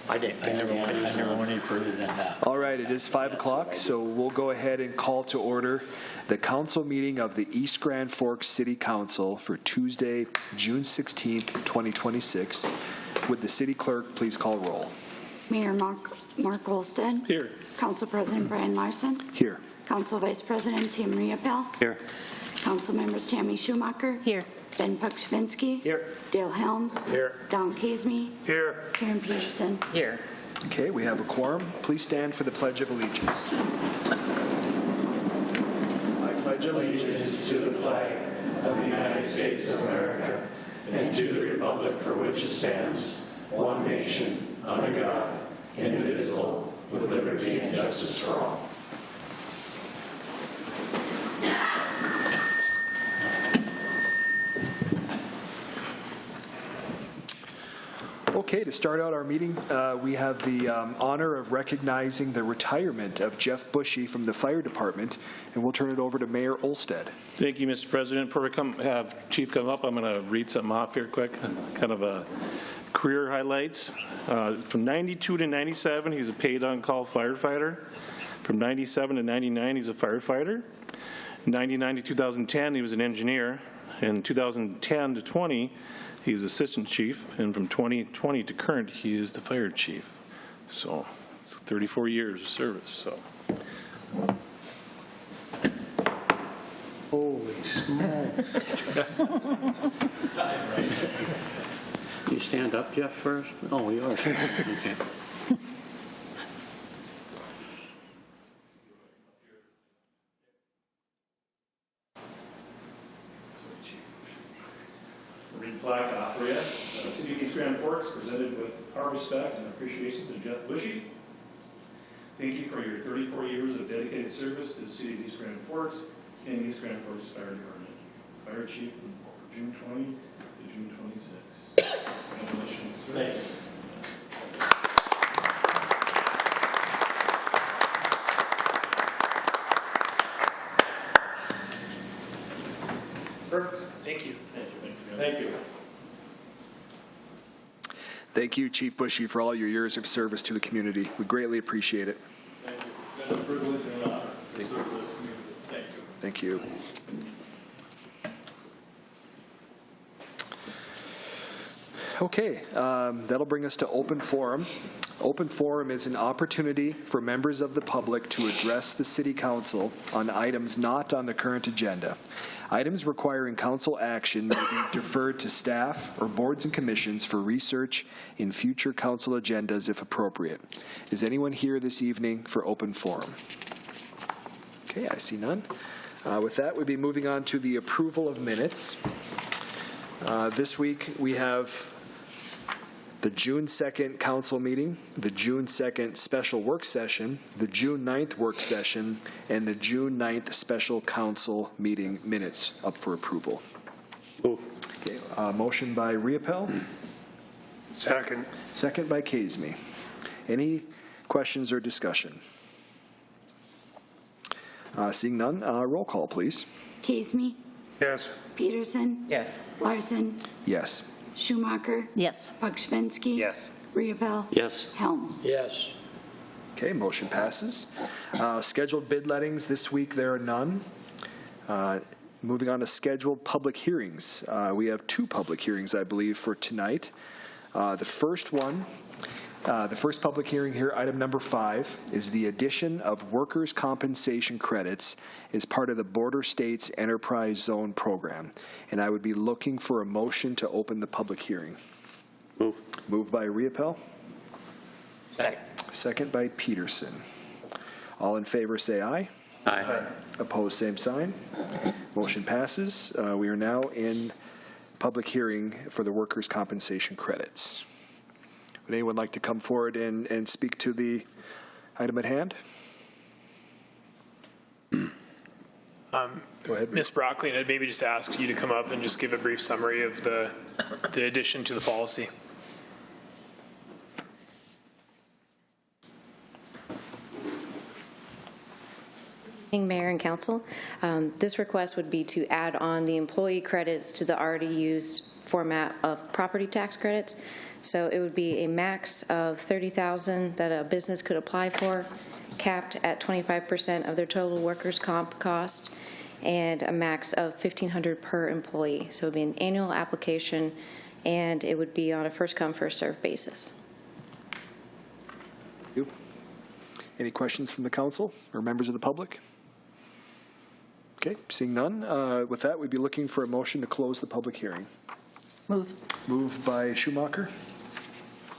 I never went any further than that. All right, it is 5 o'clock, so we'll go ahead and call to order the council meeting of the East Grand Forks City Council for Tuesday, June 16th, 2026. Would the city clerk please call roll? Mayor Mark Olsted. Here. Council President Brian Larson. Here. Council Vice President Tim Riepel. Here. Council members Tammy Schumacher. Here. Ben Pukshinsky. Here. Dale Helms. Here. Don Kaseme. Here. Karen Peterson. Here. Okay, we have a quorum. Please stand for the Pledge of Allegiance. I pledge allegiance to the flag of the United States of America and to the republic for which it stands, one nation, under God, indivisible, with liberty and justice for all. Okay, to start out our meeting, we have the honor of recognizing the retirement of Jeff Bushy from the fire department, and we'll turn it over to Mayor Olsted. Thank you, Mr. President. Before we have Chief come up, I'm going to read something off here quick, kind of a career highlights. From 92 to 97, he was a paid on-call firefighter. From 97 to 99, he's a firefighter. 99 to 2010, he was an engineer. In 2010 to 20, he was assistant chief, and from 2020 to current, he is the fire chief. So it's 34 years of service. So. Holy smokes. You stand up, Jeff, first? Oh, you are. Okay. Read plaque off for you. City of East Grand Forks presented with our respect and appreciation to Jeff Bushy. Thank you for your 34 years of dedicated service to the City of East Grand Forks and East Grand Forks Fire Department. Fire Chief from June 20 to June 26. Congratulations, sir. Thank you. Perfect. Thank you. Thank you. Thank you. Thank you, Chief Bushy, for all your years of service to the community. We greatly appreciate it. Thank you. It's been a privilege and an honor to serve this community. Thank you. Thank you. Okay, that'll bring us to open forum. Open forum is an opportunity for members of the public to address the City Council on items not on the current agenda. Items requiring council action may be deferred to staff or boards and commissions for research in future council agendas if appropriate. Is anyone here this evening for open forum? Okay, I see none. With that, we'll be moving on to the approval of minutes. This week we have the June 2nd council meeting, the June 2nd special work session, the June 9th work session, and the June 9th special council meeting minutes up for approval. Move. Okay, motion by Riepel. Second. Second by Kaseme. Any questions or discussion? Seeing none, roll call, please. Kaseme. Yes. Peterson. Yes. Larson. Yes. Schumacher. Yes. Pukshinsky. Yes. Riepel. Yes. Helms. Yes. Okay, motion passes. Scheduled bid lettings this week, there are none. Moving on to scheduled public hearings. We have 2 public hearings, I believe, for tonight. The first public hearing here, item number 5, is the addition of workers' compensation credits as part of the Border States Enterprise Zone program. And I would be looking for a motion to open the public hearing. Move. Moved by Riepel. Second. Second by Peterson. All in favor say aye. Aye. Opposed, same sign. Motion passes. We are now in public hearing for the workers' compensation credits. Would anyone like to come forward and speak to the item at hand? Go ahead. Ms. Broccoli, I'd maybe just ask you to come up and just give a brief summary of the addition to the policy. Mayor and Council. This request would be to add on the employee credits to the already used format of property tax credits. So it would be a max of $30,000 that a business could apply for, capped at 25% of their total workers' comp cost, and a max of $1,500 per employee. So it would be an annual application, and it would be on a first-come, first-served basis. Thank you. Any questions from the council or members of the public? Okay, seeing none. With that, we'd be looking for a motion to close the public hearing. Move. Moved by Schumacher,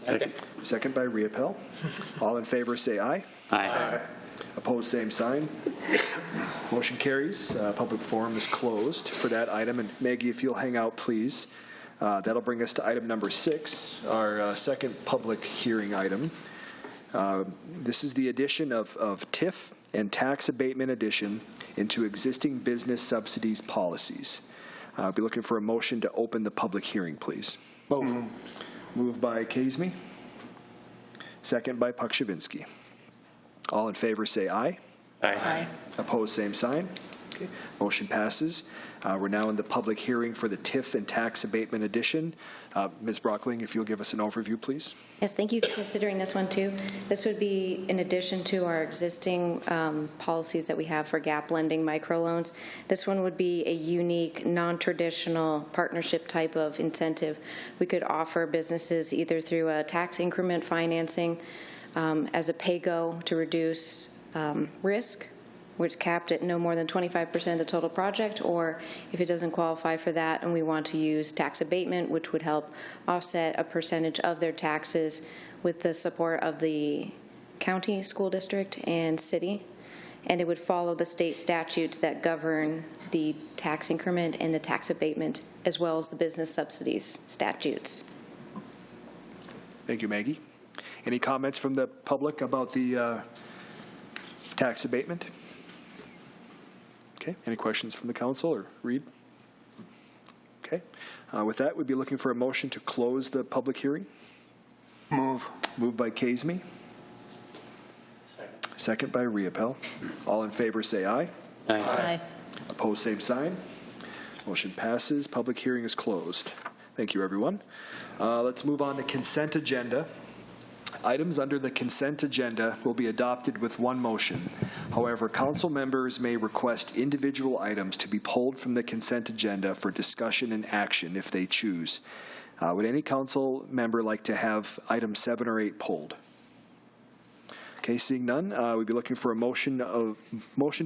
Second. second by Riepel. All in favor say aye. Aye. Opposed, same sign. Motion carries. Public forum is closed for that item. And Maggie, if you'll hang out, please. That'll bring us to item number 6, our second public hearing item. This is the addition of TIF and tax abatement addition into existing business subsidies policies. I'll be looking for a motion to open the public hearing, please. Moved by Kazmi. Second by Pukshavinsky. All in favor say aye. Aye. Opposed, same sign. Okay. Motion passes. We're now in the public hearing for the TIF and tax abatement addition. Ms. Brockling, if you'll give us an overview, please. Yes, thank you for considering this one too. This would be in addition to our existing policies that we have for gap lending microloans. This one would be a unique, non-traditional partnership type of incentive. We could offer businesses either through a tax increment financing as a pay-go to reduce risk, which is capped at no more than 25% of the total project, or if it doesn't qualify for that and we want to use tax abatement, which would help offset a percentage of their taxes with the support of the county, school district, and city. And it would follow the state statutes that govern the tax increment and the tax abatement, as well as the business subsidies statutes. Thank you, Maggie. Any comments from the public about the tax abatement? Okay. Any questions from the council or Reed? Okay. With that, we'd be looking for a motion to close the public hearing. Move. Moved by Kazmi. Second by Riepel. All in favor say aye. Aye. Opposed, same sign. Motion passes. Public hearing is closed. Thank you, everyone. Let's move on to consent agenda. Items under the consent agenda will be adopted with one motion. However, council members may request individual items to be pulled from the consent agenda for discussion and action if they choose. Would any council member like to have items 7 or 8 pulled? Okay, seeing none, we'd be looking for a motion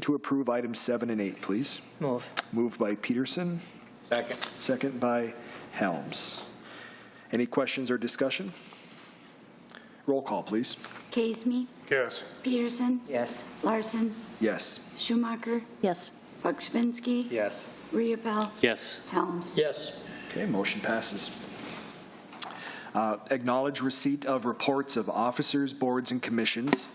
to approve items 7 and 8, please. Move. Moved by Peterson. Second. Second by Helms. Any questions or discussion? Roll call, please. Kazmi, Yes. Peterson, Yes. Larson, Yes. Schumacher, Yes. Pukshavinsky, Yes. Riepel, Yes. Helms. Yes. Okay, motion passes. Acknowledge receipt of reports of officers, boards, and commissions.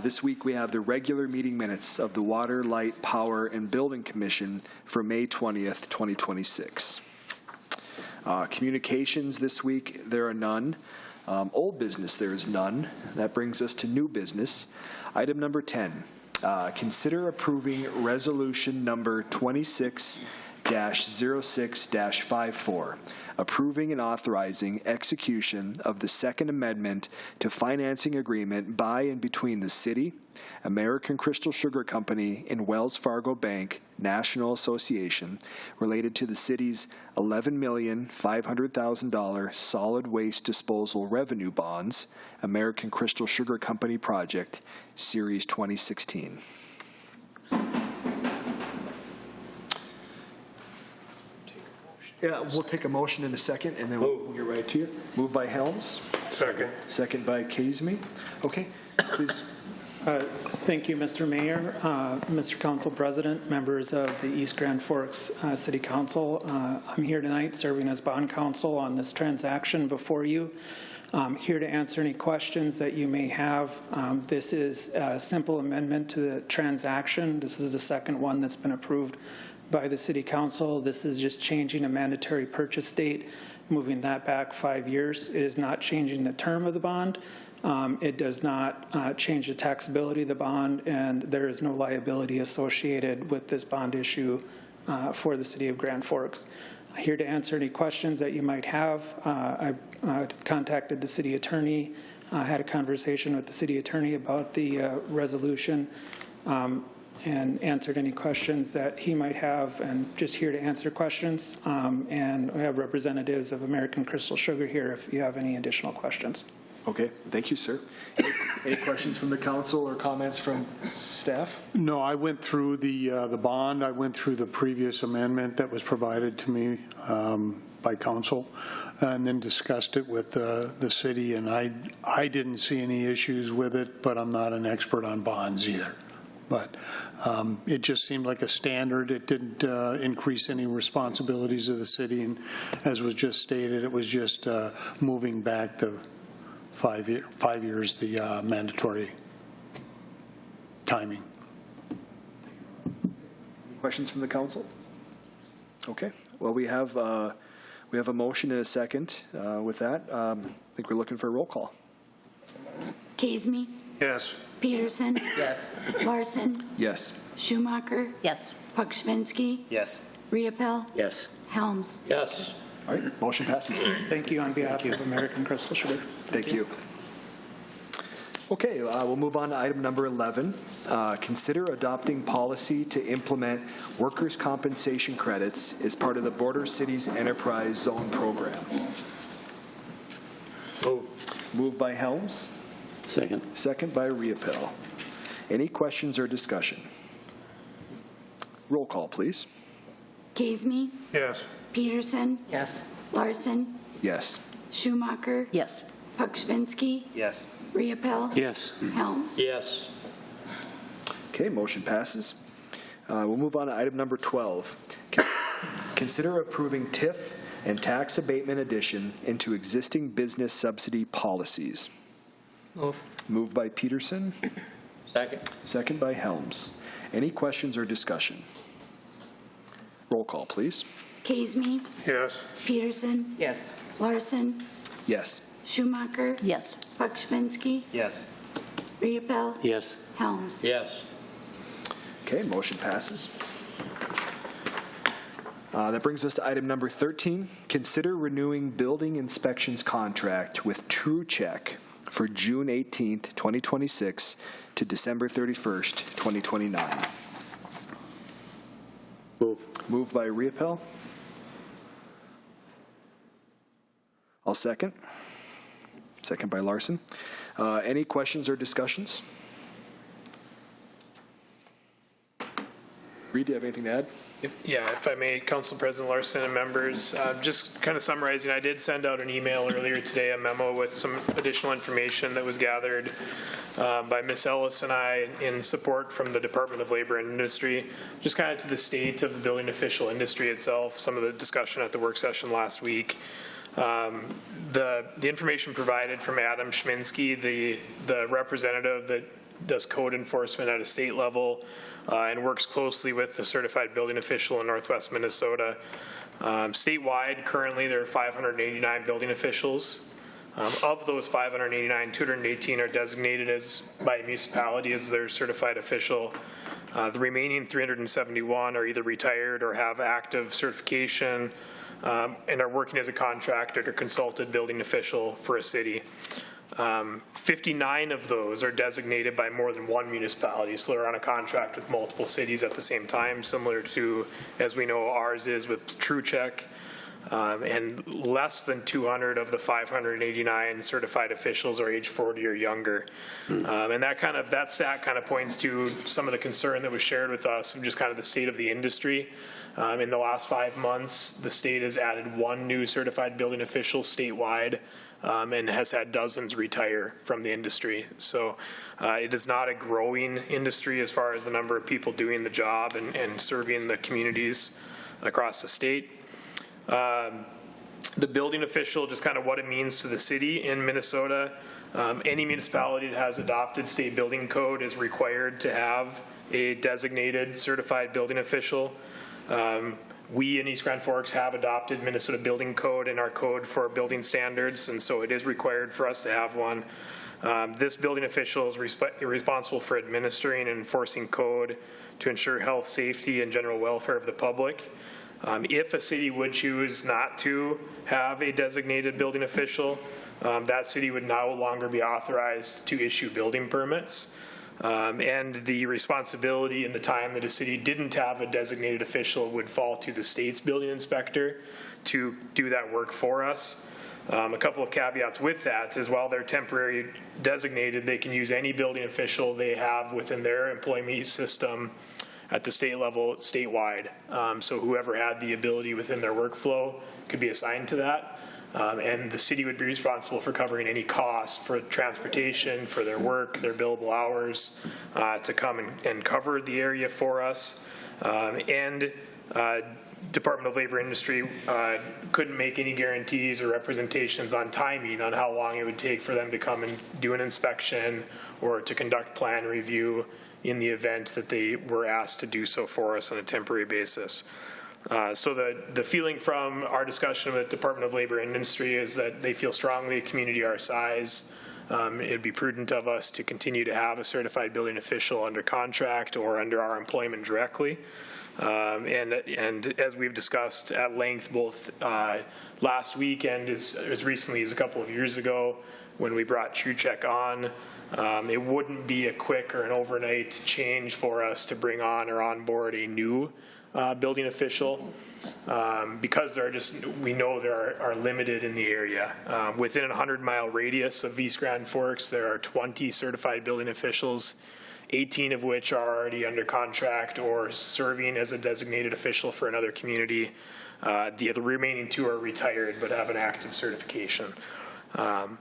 This week we have the regular meeting minutes of the Water, Light, Power, and Building Commission for May 20th, 2026. Communications this week, there are none. Old business, there is none. That brings us to new business. Item number 10, consider approving resolution number 26-06-54, approving and authorizing execution of the Second Amendment to financing agreement by and between the city, American Crystal Sugar Company, and Wells Fargo Bank National Association related to the city's $11,500,000 solid waste disposal revenue bonds, American Crystal Sugar Company Project, Series 2016. Yeah, we'll take a motion in a second, and then we'll get right to you. Moved by Helms, Second. second by Kazmi. Okay, please. Thank you, Mr. Mayor, Mr. Council President, members of the East Grand Forks City Council. I'm here tonight serving as bond counsel on this transaction before you. I'm here to answer any questions that you may have. This is a simple amendment to the transaction. This is the second one that's been approved by the City Council. This is just changing a mandatory purchase date moving that back 5 years. It is not changing the term of the bond. It does not change the taxability of the bond, and there is no liability associated with this bond issue for the city of Grand Forks. Here to answer any questions that you might have. I contacted the city attorney, had a conversation with the city attorney about the resolution, and answered any questions that he might have, and just here to answer questions. And we have representatives of American Crystal Sugar here if you have any additional questions. Okay, thank you, sir. Any questions from the council or comments from staff? No, I went through the bond. I went through the previous amendment that was provided to me by council, and then discussed it with the city, and I didn't see any issues with it, but I'm not an expert on bonds either. But it just seemed like a standard. It didn't increase any responsibilities of the city, and as was just stated, it was just moving back the 5 years, the mandatory timing. Questions from the council? Okay. Well, we have a motion and a second. With that, I think we're looking for a roll call. Kasemy, Yes. Peterson, Yes. Larson, Yes. Schumacher, Yes. Puksvinsky, Yes. Riepel, Yes. Helms. Yes. All right, motion passes. Thank you on behalf of American Crystal Sugar. Thank you. Okay, we'll move on to item number 11. Consider adopting policy to implement workers' compensation credits as part of the Border Cities Enterprise Zone Program. Moved by Helms, Second. second by Riepel. Any questions or discussion? Roll call, please. Kasemy, Yes. Peterson, Yes. Larson, Yes. Schumacher, Yes. Puksvinsky, Yes. Riepel, Yes. Helms. Yes. Okay, motion passes. We'll move on to item number 12. Consider approving TIF and tax abatement addition into existing business subsidy policies. Move. Moved by Peterson, Second. second by Helms. Any questions or discussion? Roll call, please. Kasemy, Yes. Peterson, Yes. Larson, Yes. Schumacher, Yes. Puksvinsky, Yes. Riepel, Yes. Helms. Yes. Okay, motion passes. That brings us to item number 13. Consider renewing building inspections contract with True Check for June 18th, 2026 to December 31st, 2029. Move. Moved by Riepel. I'll second. Second by Larson. Any questions or discussions? Reed, do you have anything to add? If I may, Council President Larson and members, just kind of summarizing, I did send out an email earlier today, a memo with some additional information that was gathered by Ms. Ellis and I in support from the Department of Labor and Industry, just kind of to the state of the building official industry itself, some of the discussion at the work session last week. The information provided from Adam Schminsky, the representative that does code enforcement at a state level and works closely with the certified building official in Northwest Minnesota. Statewide, currently there are 589 building officials. Of those 589, 218 are designated as by a municipality as their certified official. The remaining 371 are either retired or have active certification and are working as a contracted or consulted building official for a city. 59 of those are designated by more than one municipality, so they're on a contract with multiple cities at the same time, similar to, as we know, ours is with True Check. And less than 200 of the 589 certified officials are age 40 or younger. And that stat kind of points to some of the concern that was shared with us of just kind of the state of the industry. In the last 5 months, the state has added one new certified building official statewide and has had dozens retire from the industry. So it is not a growing industry as far as the number of people doing the job and serving the communities across the state. The building official, just kind of what it means to the city in Minnesota. Any municipality that has adopted state building code is required to have a designated certified building official. We in East Grand Forks have adopted Minnesota Building Code in our code for building standards, and so it is required for us to have one. This building official is responsible for administering and enforcing code to ensure health, safety, and general welfare of the public. If a city would choose not to have a designated building official, that city would no longer be authorized to issue building permits. And the responsibility and the time that a city didn't have a designated official would fall to the state's building inspector to do that work for us. A couple of caveats with that is while they're temporary designated, they can use any building official they have within their employment system at the state level, statewide. So whoever had the ability within their workflow could be assigned to that. And the city would be responsible for covering any cost for transportation, for their work, their billable hours, to come and cover the area for us. Department of Labor Industry couldn't make any guarantees or representations on timing on how long it would take for them to come and do an inspection or to conduct plan review in the event that they were asked to do so for us on a temporary basis. So the feeling from our discussion with the Department of Labor and Industry is that they feel strongly a community our size, it'd be prudent of us to continue to have a certified building official under contract or under our employment directly. And as we've discussed at length, both last week and as recently as a couple of years ago when we brought TrueCheck on, it wouldn't be a quick or an overnight change for us to bring on or onboard a new building official because we know there are limited in the area. Within a 100-mile radius of East Grand Forks, there are 20 certified building officials, 18 of which are already under contract or serving as a designated official for another community. The remaining 2 are retired but have an active certification.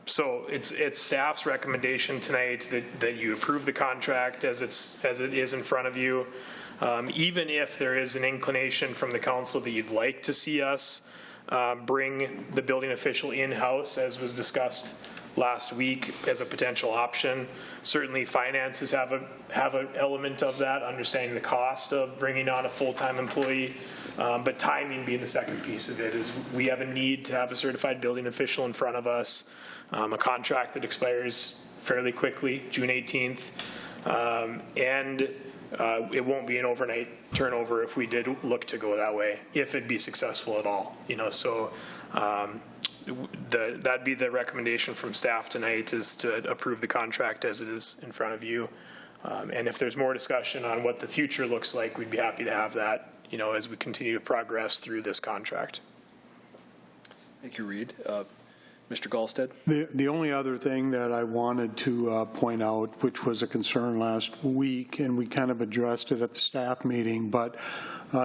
So it's staff's recommendation tonight that you approve the contract as it is in front of you. Even if there is an inclination from the council that you'd like to see us bring the building official in-house, as was discussed last week as a potential option. Certainly finances have an element of that, understanding the cost of bringing on a full-time employee, but timing being the second piece of it is we have a need to have a certified building official in front of us, a contract that expires fairly quickly, June 18th, and it won't be an overnight turnover if we did look to go that way, if it'd be successful at all, so that'd be the recommendation from staff tonight, is to approve the contract as it is in front of you. And if there's more discussion on what the future looks like, we'd be happy to have that, as we continue to progress through this contract. Thank you, Reed. Mr. Gallstead? The only other thing that I wanted to point out, which was a concern last week, and we kind of addressed it at the staff meeting, but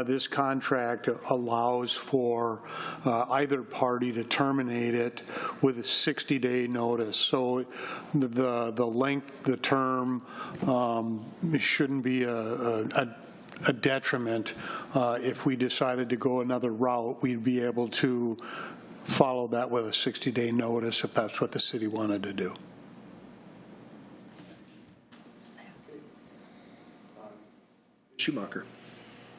this contract allows for either party to terminate it with a 60-day notice. So the length, the term shouldn't be a detriment. If we decided to go another route, we'd be able to follow that with a 60-day notice if that's what the city wanted to do. Schumacher.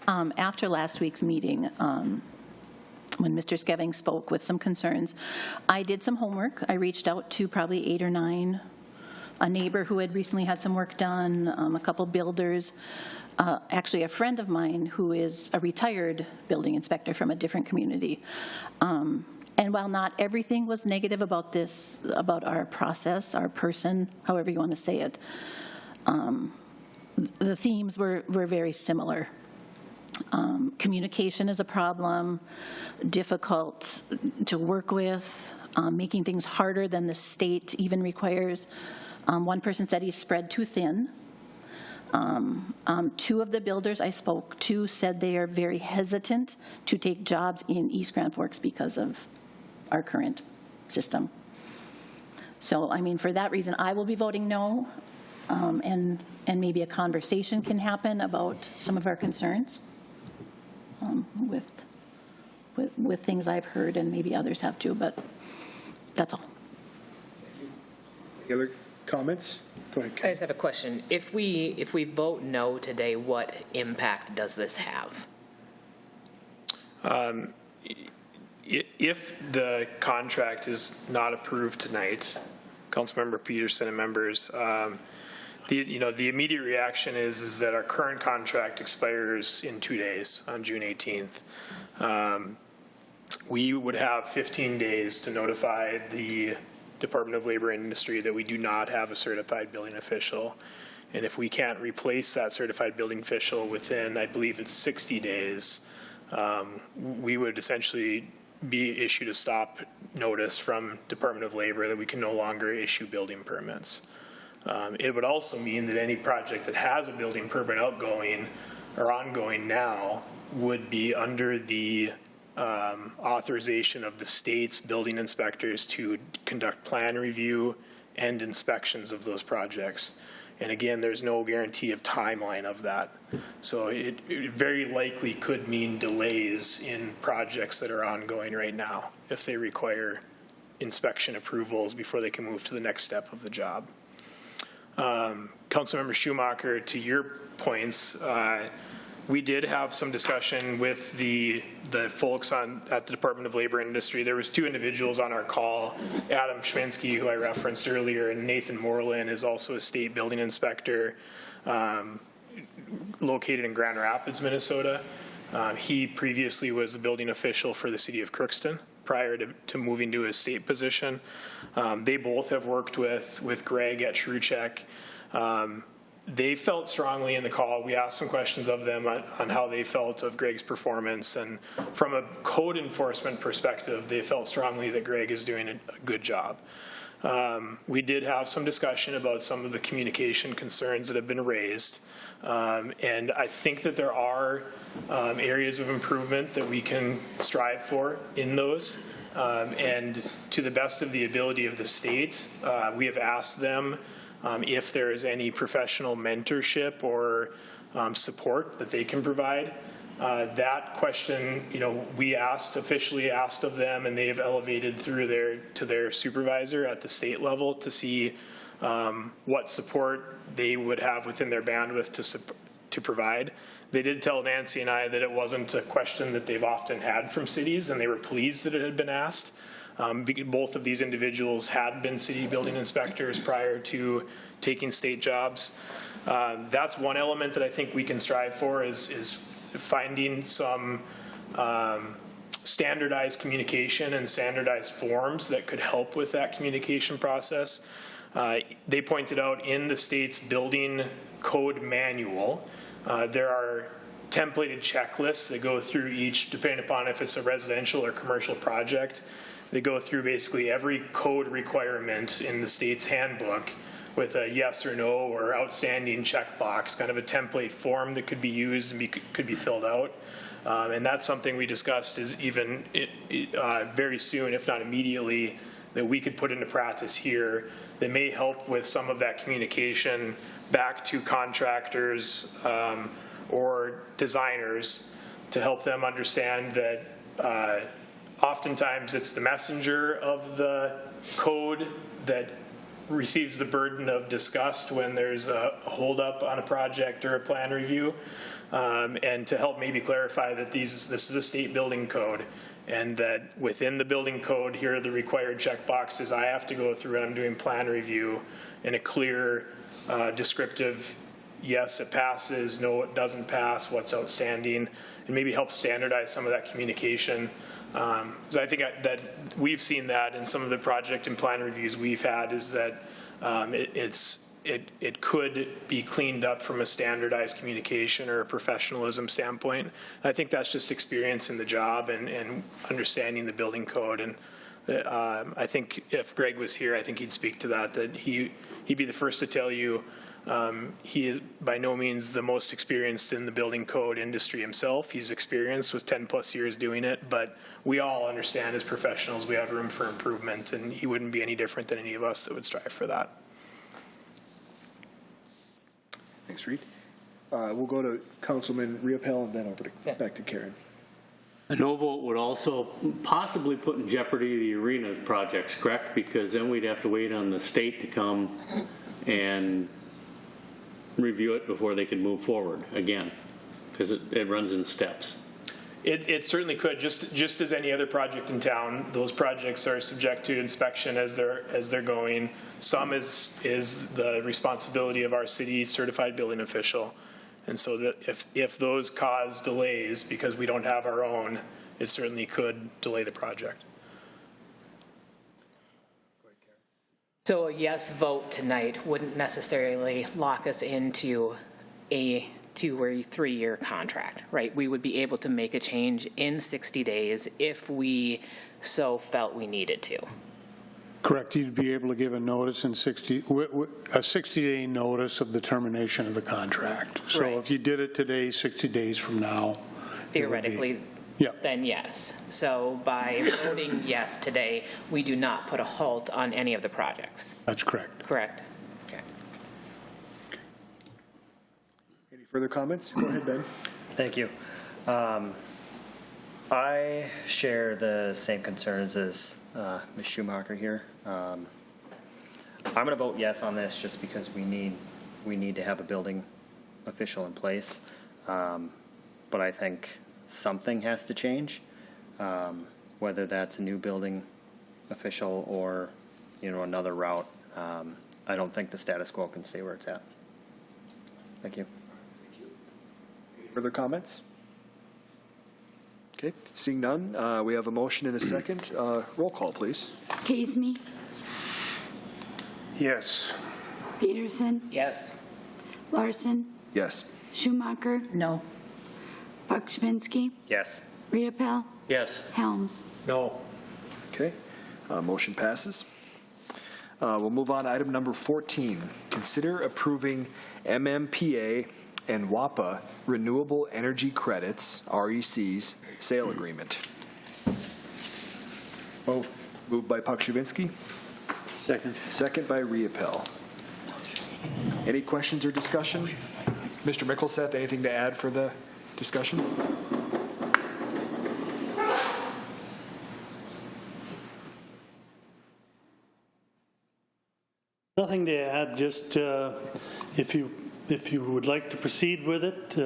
After last week's meeting, when Mr. Skeving spoke with some concerns, I did some homework. I reached out to probably 8 or 9, a neighbor who had recently had some work done, a couple builders, actually a friend of mine who is a retired building inspector from a different community. And while not everything was negative about this, about our process, our person, however you want to say it, the themes were very similar. Communication is a problem, difficult to work with, making things harder than the state even requires. One person said he's spread too thin. 2 of the builders I spoke to said they are very hesitant to take jobs in East Grand Forks because of our current system. So, I mean, for that reason, I will be voting no, and maybe a conversation can happen about some of our concerns with things I've heard, and maybe others have too, but that's all. Any other comments? Go ahead, I Ken. just have a question. If we vote no today, what impact does this have? If the contract is not approved tonight, Councilmember Peterson and members, the immediate reaction is that our current contract expires in 2 days on June 18th. We would have 15 days to notify the Department of Labor and Industry that we do not have a certified building official. And if we can't replace that certified building official within, I believe it's 60 days, we would essentially be issued a stop notice from Department of Labor that we can no longer issue building permits. It would also mean that any project that has a building permit outgoing or ongoing now would be under the authorization of the state's building inspectors to conduct plan review and inspections of those projects. And again, there's no guarantee of timeline of that. So it very likely could mean delays in projects that are ongoing right now if they require inspection approvals before they can move to the next step of the job. Councilmember Schumacher, to your points, we did have some discussion with the folks at the Department of Labor and Industry. There was 2 individuals on our call, Adam Schminsky, who I referenced earlier, and Nathan Moreland is also a state building inspector located in Grand Rapids, Minnesota. He previously was a building official for the city of Crookston prior to moving to his state position. They both have worked with Greg at Shruchek. They felt strongly in the call. We asked some questions of them on how they felt of Greg's performance. And from a code enforcement perspective, they felt strongly that Greg is doing a good job. We did have some discussion about some of the communication concerns that have been raised. And I think that there are areas of improvement that we can strive for in those. And to the best of the ability of the state, we have asked them if there is any professional mentorship or support that they can provide. That question, we officially asked of them, and they have elevated through to their supervisor at the state level to see what support they would have within their bandwidth to provide. They did tell Nancy and I that it wasn't a question that they've often had from cities, and they were pleased that it had been asked. Both of these individuals had been city building inspectors prior to taking state jobs. That's one element that I think we can strive for is finding some standardized communication and standardized forms that could help with that communication process. They pointed out in the state's building code manual, there are templated checklists that go through each, depending upon if it's a residential or commercial project. They go through basically every code requirement in the state's handbook with a yes or no or outstanding checkbox, kind of a template form that could be used and could be filled out. And that's something we discussed is even very soon, if not immediately, that we could put into practice here that may help with some of that communication back to contractors or designers to help them understand that oftentimes it's the messenger of the code that receives the burden of disgust when there's a holdup on a project or a plan review, and to help maybe clarify that this is a state building code, and that within the building code, here are the required check boxes I have to go through when I'm doing plan review in a clear, descriptive, yes, it passes, no, it doesn't pass, what's outstanding, and maybe help standardize some of that communication. Because I think that we've seen that in some of the project and plan reviews we've had is that it could be cleaned up from a standardized communication or a professionalism standpoint. I think that's just experience in the job and understanding the building code. And I think if Greg was here, I think he'd speak to that he'd be the first to tell you he is by no means the most experienced in the building code industry himself. He's experienced with 10 plus years doing it, but we all understand as professionals we have room for improvement, and he wouldn't be any different than any of us that would strive for that. Thanks, Reed. We'll go to Councilman Riopel and then over back to Karen. A no vote would also possibly put in jeopardy the arena projects, correct? Because then we'd have to wait on the state to come and review it before they could move forward again, because it runs in steps. It certainly could, just as any other project in town. Those projects are subject to inspection as they're going. Some is the responsibility of our city certified building official. And so that if those cause delays because we don't have our own, it certainly could delay the project. So a yes vote tonight wouldn't necessarily lock us into a 2 or 3-year contract, right? We would be able to make a change in 60 days if we so felt we needed to. Correct. You'd be able to give a notice in 60-day notice of the termination of the contract. So Right. if you did it today, 60 days from now. Theoretically, Yeah. then yes. So by voting yes today, we do not put a halt on any of the projects, That's correct. correct? Okay. Any further comments? Go ahead, Ben. Thank you. I share the same concerns as Ms. Schumacher here. I'm going to vote yes on this just because we need to have a building official in place. But I think something has to change, whether that's a new building official or another route. I don't think the status quo can stay where it's at. Thank you. Further comments? Okay, seeing none, we have a motion and a second. Roll call, please. Casey, Yes. Peterson, Yes. Larson, Yes. Schumacher, No. Buckschwinski, Yes. Riepel, Yes. Helms. No. Okay, motion passes. We'll move on to item number 14. Consider approving MMPA and WAPA Renewable Energy Credits, RECs, sale agreement. Moved by Buckschwinski. Second. Second by Riepel. Any questions or discussion? Mr. Mickleseth, anything to add for the discussion? Nothing to add, just if you would like to proceed with it,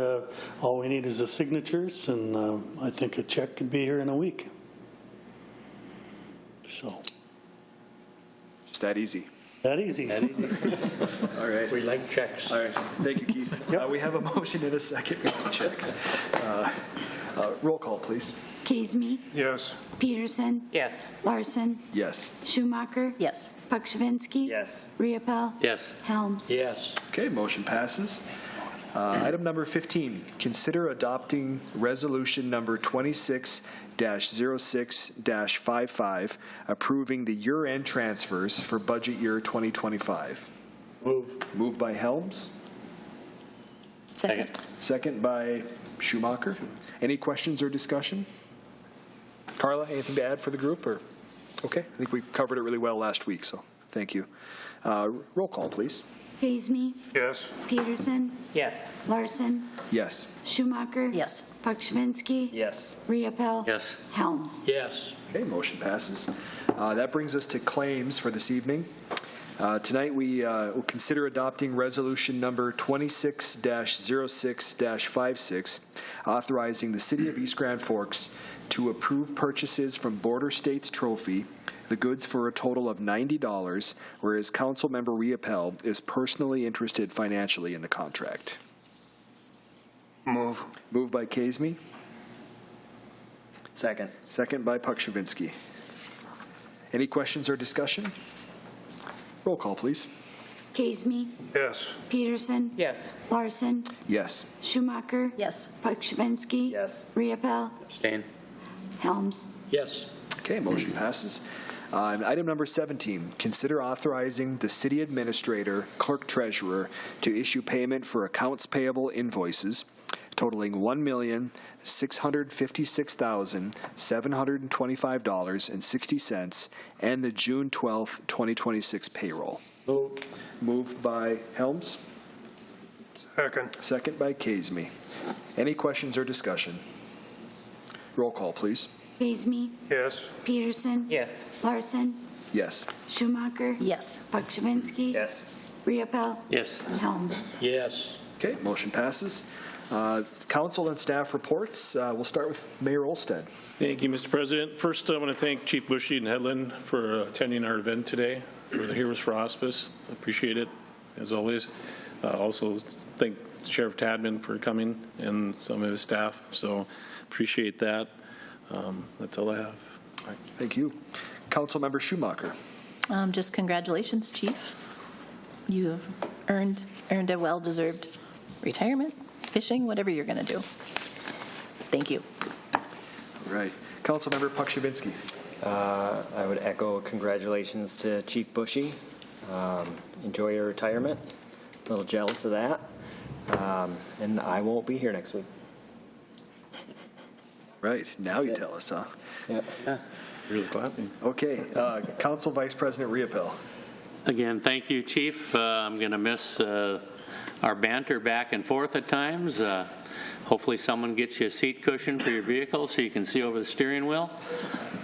all we need is the signatures, and I think a check could be here in a week. So. Just that easy. That easy. All right. We like checks. All right. Thank you, Keith. Yep. We have a motion and a second for checks. Roll call, please. Casey, Yes. Peterson, Yes. Larson, Yes. Schumacher, Yes. Buckschwinski, Yes. Riepel, Yes. Helms. Yes. Okay, motion passes. Item number 15, consider adopting resolution number 26-06-55, approving the year-end transfers for budget year 2025. Moved by Helms, Second. second by Schumacher. Any questions or discussion? Carla, anything to add for the group? Or okay, I think we covered it really well last week, so thank you. Roll call, please. Casey, Yes. Peterson, Yes. Larson, Yes. Schumacher, Yes. Buckschwinski, Yes. Riepel, Yes. Helms. Yes. Okay, motion passes. That brings us to claims for this evening. Tonight, we will consider adopting resolution number 26-06-56, authorizing the City of East Grand Forks to approve purchases from Border States Trophy, the goods for a total of $90, whereas Councilmember Riepel is personally interested financially in the contract. Moved by Casey, Second. second by Buckschwinski. Any questions or discussion? Roll call, please. Casey, Yes. Peterson, Yes. Larson, Yes. Schumacher, Yes. Buckschwinski, Yes. Riepel, Abstain. Helms. Yes. Okay, motion passes. And item number 17, consider authorizing the city administrator, clerk treasurer to issue payment for accounts payable invoices totaling $1,656,725.60 and the June 12th, 2026 payroll. Moved by Helms, Second. second by Casey. Any questions or discussion? Roll call, please. Casey, Yes. Peterson, Yes. Larson, Yes. Schumacher, Yes. Buckschwinski, Yes. Riepel, Yes. Helms. Yes. Okay, motion passes. Council and staff reports. We'll start with Mayor Olstead. Thank you, Mr. President. First, I want to thank Chief Bushy and Hedlund for attending our event today for the Heroes for Hospice. Appreciate it, as always. Also, thank Sheriff Tadman for coming and some of his staff. So, appreciate that. That's all I have. Thank you. Councilmember Schumacher. Just congratulations, Chief. You have earned a well-deserved retirement, fishing, whatever you're going to do. Thank you. All right. Councilmember Pukshabinsky. I would echo congratulations to Chief Bushy. Enjoy your retirement. A little jealous of that. And I won't be here next week. Right. Now you tell us, huh? Yep. Really clapping. Okay. Council Vice President Riopel. Again, thank you, Chief. I'm going to miss our banter back and forth at times. Hopefully someone gets you a seat cushion for your vehicle so you can see over the steering wheel.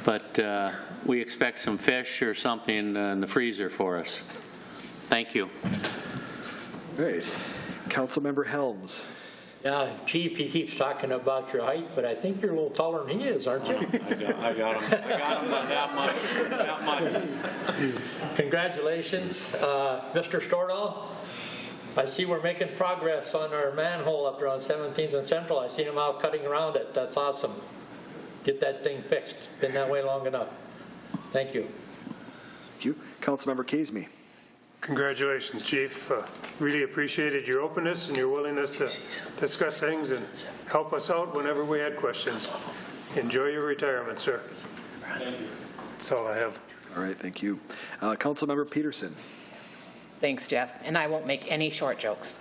But we expect some fish or something in the freezer for us. Thank you. Great. Councilmember Helms. Yeah, Chief, he keeps talking about your height, but I think you're a little taller than he is, aren't you? I got him that much. Congratulations, Mr. Stordahl. I see we're making progress on our manhole up there on 17th and Central. I seen him out cutting around it. That's awesome. Get that thing fixed. Been that way long enough. Thank you. Thank you. Councilmember Casey. Congratulations, Chief. Really appreciated your openness and your willingness to discuss things and help us out whenever we had questions. Enjoy your retirement, sir. Thank you. That's all I have. All right, thank you. Councilmember Peterson. Thanks, Jeff, and I won't make any short jokes.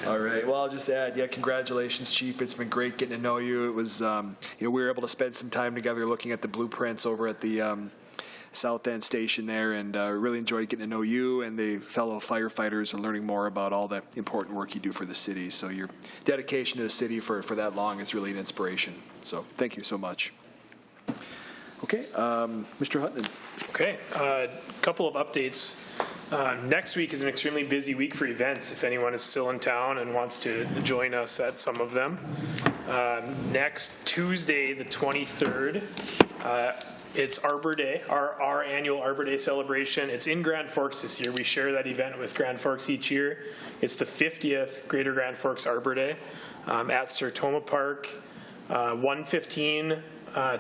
All right. Well, I'll just add, congratulations, Chief. It's been great getting to know you. It was, we were able to spend some time together looking at the blueprints over at the South End Station there, and really enjoyed getting to know you and the fellow firefighters and learning more about all the important work you do for the city. So your dedication to the city for that long is really an inspiration. So thank you so much. Okay, Mr. Hutton. Okay, a couple of updates. Next week is an extremely busy week for events if anyone is still in town and wants to join us at some of them. Next Tuesday, the 23rd, it's Arbor Day, our annual Arbor Day celebration. It's in Grand Forks this year. We share that event with Grand Forks each year. It's the 50th Greater Grand Forks Arbor Day at Sertoma Park, 1:15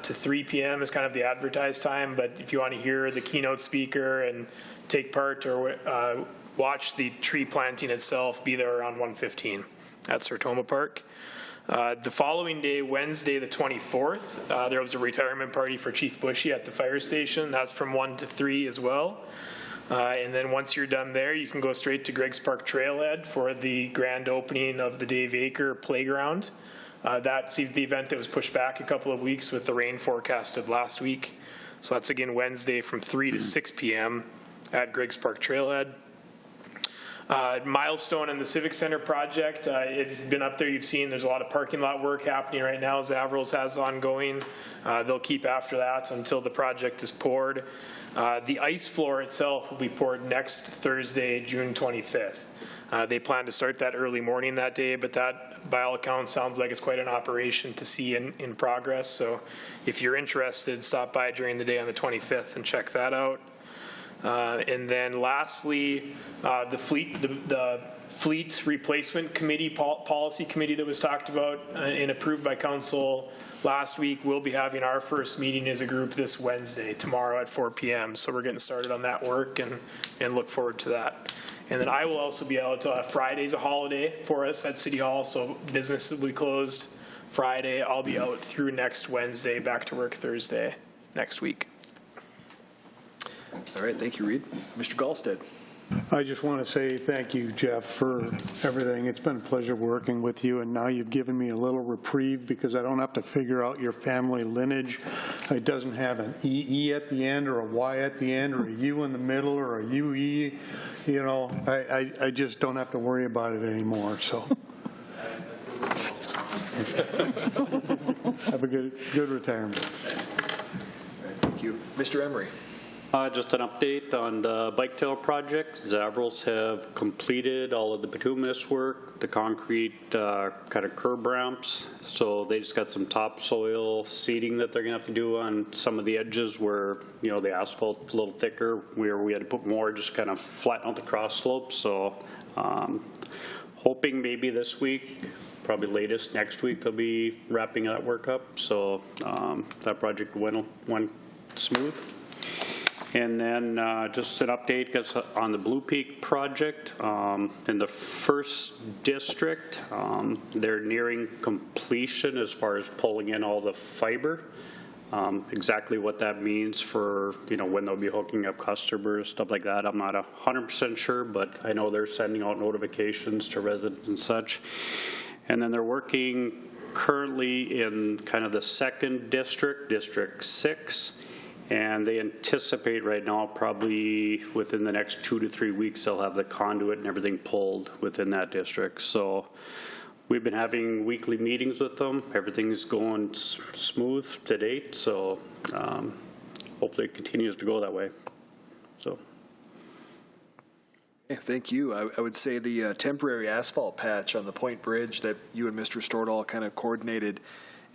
to 3 p.m. is kind of the advertised time, but if you want to hear the keynote speaker and take part or watch the tree planting itself, be there around 1:15 at Sertoma Park. The following day, Wednesday the 24th, there was a retirement party for Chief Bushy at the fire station. That's from 1 to 3 as well. And then once you're done there, you can go straight to Greg's Park Trailhead for the grand opening of the Dave Aker Playground. That's the event that was pushed back a couple of weeks with the rain forecasted last week. So that's again Wednesday from 3 to 6 p.m. at Greg's Park Trailhead. Milestone and the Civic Center project, if you've been up there, you've seen there's a lot of parking lot work happening right now. Zavrel's has ongoing. They'll keep after that until the project is poured. The ice floor itself will be poured next Thursday, June 25th. They plan to start that early morning that day, but that, by all accounts, sounds like it's quite an operation to see in progress. So if you're interested, stop by during the day on the 25th and check that out. And then lastly, the fleet replacement committee, policy committee that was talked about and approved by council last week, we'll be having our first meeting as a group this Wednesday, tomorrow at 4 p.m. So we're getting started on that work and look forward to that. And then I will also be out. Friday's a holiday for us at City Hall, so business will be closed Friday. I'll be out through next Wednesday, back to work Thursday next week. All right, thank you, Reed. Mr. Gallstead. I just want to say thank you, Jeff, for everything. It's been a pleasure working with you, and now you've given me a little reprieve because I don't have to figure out your family lineage. It doesn't have an EE at the end or a Y at the end or a U in the middle or a UE. You know, I just don't have to worry about it anymore, so. Have a good retirement. Thank you. Mr. Emery. Just an update on the bike trail project. Zavrals have completed all of the bituminous work, the concrete kind of curb ramps. So they just got some topsoil seeding that they're going to have to do on some of the edges where, you know, the asphalt's a little thicker, where we had to put more, just kind of flatten out the cross slopes. So hoping maybe this week, probably latest next week, they'll be wrapping that work up. So that project went smooth. And then just an update on the Blue Peak project. In the first district, they're nearing completion as far as pulling in all the fiber. Exactly what that means for, you know, when they'll be hooking up customers, stuff like that, I'm not 100% sure, but I know they're sending out notifications to residents and such. And then they're working currently in kind of the second district, District 6. And they anticipate right now, probably within the next 2 to 3 weeks, they'll have the conduit and everything pulled within that district. So we've been having weekly meetings with them. Everything's going smooth to date. So hopefully it continues to go that way. So. Yeah, thank you. I would say the temporary asphalt patch on the Point Bridge that you and Mr. Stordahl kind of coordinated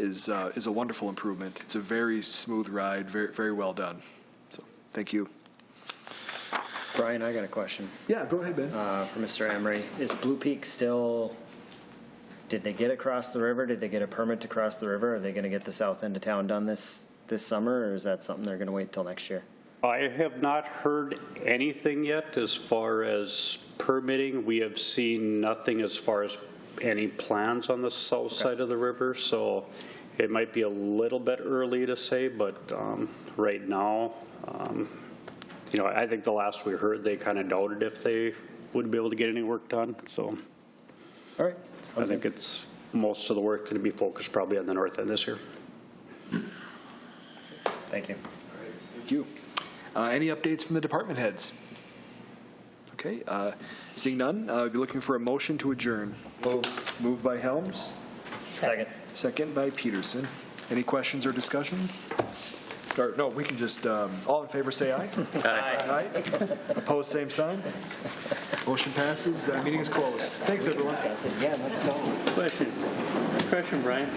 is a wonderful improvement. It's a very smooth ride, very, very well done. So thank you. Brian, I got a question. Yeah, go ahead, Ben. For Mr. Emery. Is Blue Peak still, did they get across the river? Did they get a permit to cross the river? Are they going to get the south end of town done this summer, or is that something they're going to wait till next year? I have not heard anything yet as far as permitting. We have seen nothing as far as any plans on the south side of the river, so it might be a little bit early to say, but right now, you know, I think the last we heard, they kind of doubted if they would be able to get any work done. So, all right, I think it's most of the work going to be focused probably on the north end this year. Thank you. Thank you. Any updates from the department heads? Okay, seeing none, be looking for a motion to adjourn. Moved by Helms. Second. Second by Peterson. Any questions or discussion? Or, no, we can just, all in favor say aye. Aye. Opposed, same sign. Motion passes. Meeting is closed. Thanks, everyone. Yeah, let's go. Question, Brian.